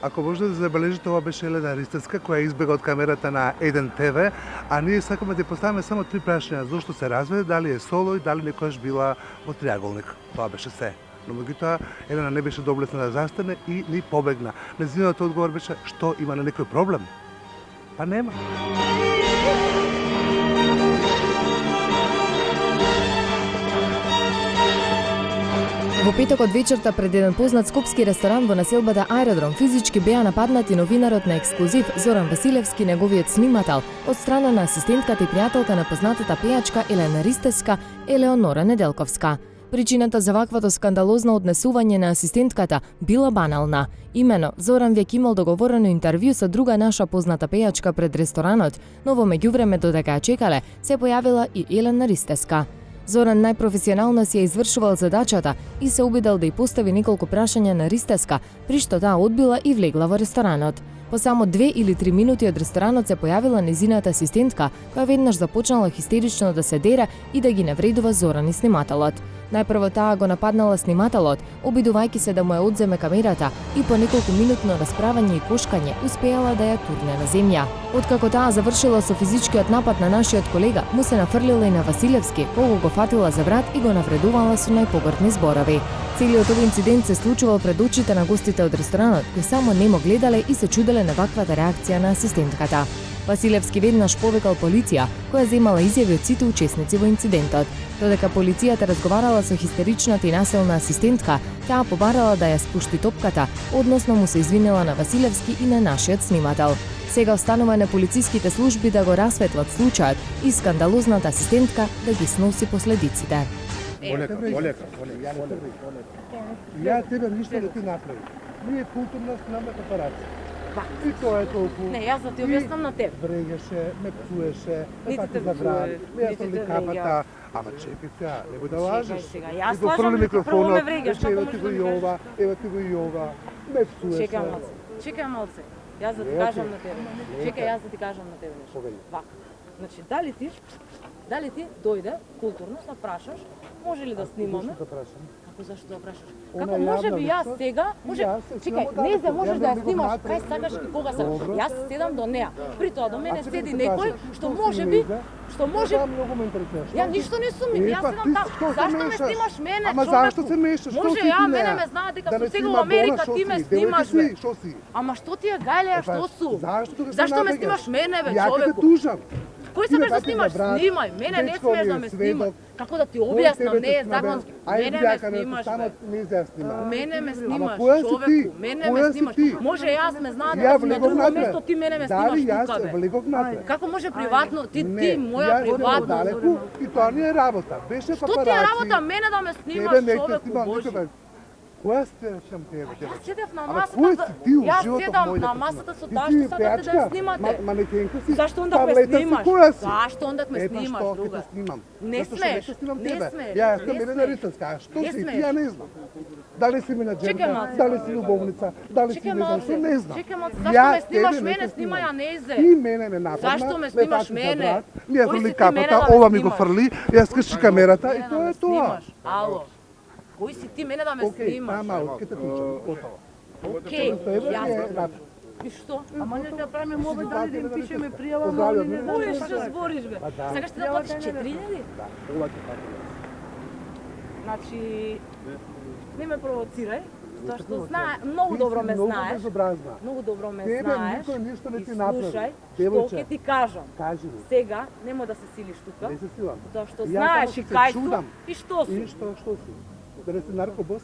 Ако може да забележите, ова беше Елена Ристевска, која избега од камерата на 1 ТВ, а ние сакаме да поставиме само 3 прашања. Зошто се разведе, дали е соло и дали некојаш била во триаголник. Тоа беше се. Но меѓутоа, Елена не беше доблесна да застане и ни побегна. Нејзиниот одговор беше што има на некој проблем? Па нема. Во петокот вечерта пред еден познат скопски ресторан во населбата Аеродром физички беа нападнати новинарот на Ексклузив Зоран Василевски, неговиот снимател, од страна на асистентката и пријателка на познатата пејачка Елена Ристевска, Елеонора Неделковска. Причината за ваквото скандалозно однесување на асистентката била банална. Имено, Зоран веќе имал договорено интервју со друга наша позната пејачка пред ресторанот, но во меѓувреме додека ја чекале, се појавила и Елена Ристевска. Зоран најпрофесионално си ја извршувал задачата и се обидел да ја постави неколку прашања на Ристевска, при што таа одбила и влегла во ресторанот. По само 2 или 3 минути од ресторанот се појавила незината асистентка, која веднаш започнала хистерично да се дере и да ги навредува Зоран и снимателот. Најпрво таа го нападнала снимателот, обидувајќи се да му ја одземе камерата и по неколку минутно расправање и кошкање успеала да ја турне на земја. Откако таа завршила со физичкиот напад на нашиот колега, му се нафрлила и на Василевски, кого го фатила за брат и го навредувала со најпогртни зборови. Целиот овој инцидент се случувал пред очите на гостите од ресторанот, кои само немо гледале и се чуделе на ваквата реакција на асистентката. Василевски веднаш повикал полиција, која земала изјави од сите учесници во инцидентот. Додека полицијата разговарала со хистеричната и насилна асистентка, таа побарала да ја спушти топката, односно му се извинила на Василевски и на нашиот снимател. Сега останува на полициските служби да го расветлат случајот и скандалозната асистентка да ги сноси последиците. Олека. Ја тебе ништо да ти направи. Ние културна снимаме папараци. И тоа е толку. Не, јас да ти објаснам на теб. Брегеше, ме псуеше, ме Нити пати те за брат, псуе, ме ја нити фрли те капата. Ама чекай сега, немој да лажеш. Сега, јас И го лажам, фрли прво ме микрофонот, врегаш, рече, ева како ти можеш го да и ми ова, ева ти го и ова. Ме псуеше. Чекај малце. Јас да ти Не, кажам окей. на тебе. Не, Чекај, окей. јас да ти кажам на тебе нешто. Погоди. Вака. Значи, дали ти дојде културно да прашаш, може ли да снимаме? Зошто да прашам? Како зашто да прашаш? Она Како може јавна би јас личност? сега, може, Јас се чекај, снемам не далеко, можеш ја да ја не го снимаш, внатре. кај сакаш и кога сакаш. Добро. Јас седам до неа. При тоа до мене А сега седи ти некој кажам, што си може би, лезе? што може Тоа многу ме интересира. Ја ништо не сум, јас па седам ти таму. што се Зашто ме мешаш? снимаш мене, Ама човеку? зашто се мешаш? Што Може си ја, ти мене неа? ме знаат дека Да сум не сега си во Америка, Мадона, ти што ме си? снимаш, Девојка бе. си, што си? Ама што ти е гајлеја, што су? Зашто да се Зашто ме напрегаш? снимаш мене, бе, Ја ќе те човеку? тужам. Кој Ти ме сакаш да пати за снимаш? брат, Снимај, мене не дечко ми смееш е да ме сведок. снимаш. Како да ти Кој објаснам, тебе не е те снабе? законски. Ајде, Мене ме бяка, не, снимаш, само бе. не се ја снима. Мене ме снимаш, која си ти? човеку. Мене ме Која си снимаш. ти? Може јас ме знаат Ја дека сум на влегов друго натре. место, ти мене ме Дали снимаш јас тука, бе. влегов натре? Како може приватно, ти Не, моја јас приватно. далеку и тоа не е работа. Беше Што папараци. ти е работа мене да ме снимаш, Тебе не те човеку, снимам Божи? никога. Која си речам тебе? Јас седев на Ама масата, кој си ти у јас животот седам мој да на те масата со снимам? таа Ти си што сакате да ја пејачка? снимате. Манекенка си? Зашто ондак ме Таблета си? снимаш? Која си? Зашто ондак ме снимаш, Ето што, друга? ќе те снимам. Не Зато што смееш, ќе снимам не тебе. смееш, Ја не сум Елена смееш. Ристевска, а што Не си? Ти смееш. ја не знам. Дали си менаџерка, Чекај малце. дали си љубовница, дали си Чекај не знам, малце, што не знам. чекај малце, Ја зашто ме снимаш тебе не мене, те снимај ја незе. Ти мене ме нападна, Зашто ме снимаш фати за мене? брат, ми ја Кој фрли си ти мене капата, да ме ова ми го снимаш? фрли, ја скрши камерата и Мене да тоа ме е тоа. снимаш. Ало. Кој си ти мене да ме Океј, снимаш? тама, ќе те тучам, готово. Океј, јас. И што? Ама не да правиме моба дали да им пишеме пријава, Поздравјам, но не не? Кој знам. што збориш, бе? Па да. Сакаш ти да платиш 4.000? Да, ова ќе фати. Значи, не ме провоцирај, затоа што провоцирам. знае, многу добро ме Многу знаеш. безобразна. Многу добро ме Тебе знаеш. никој ништо не И ти направи. слушај, што Девојче. ќе ти кажам. Кажи ми. Сега нема да се силиш тука, Не се силам. затоа што Јас знаеш само и се кај сум чудам. и што И сум. што си? Да не си наркобос?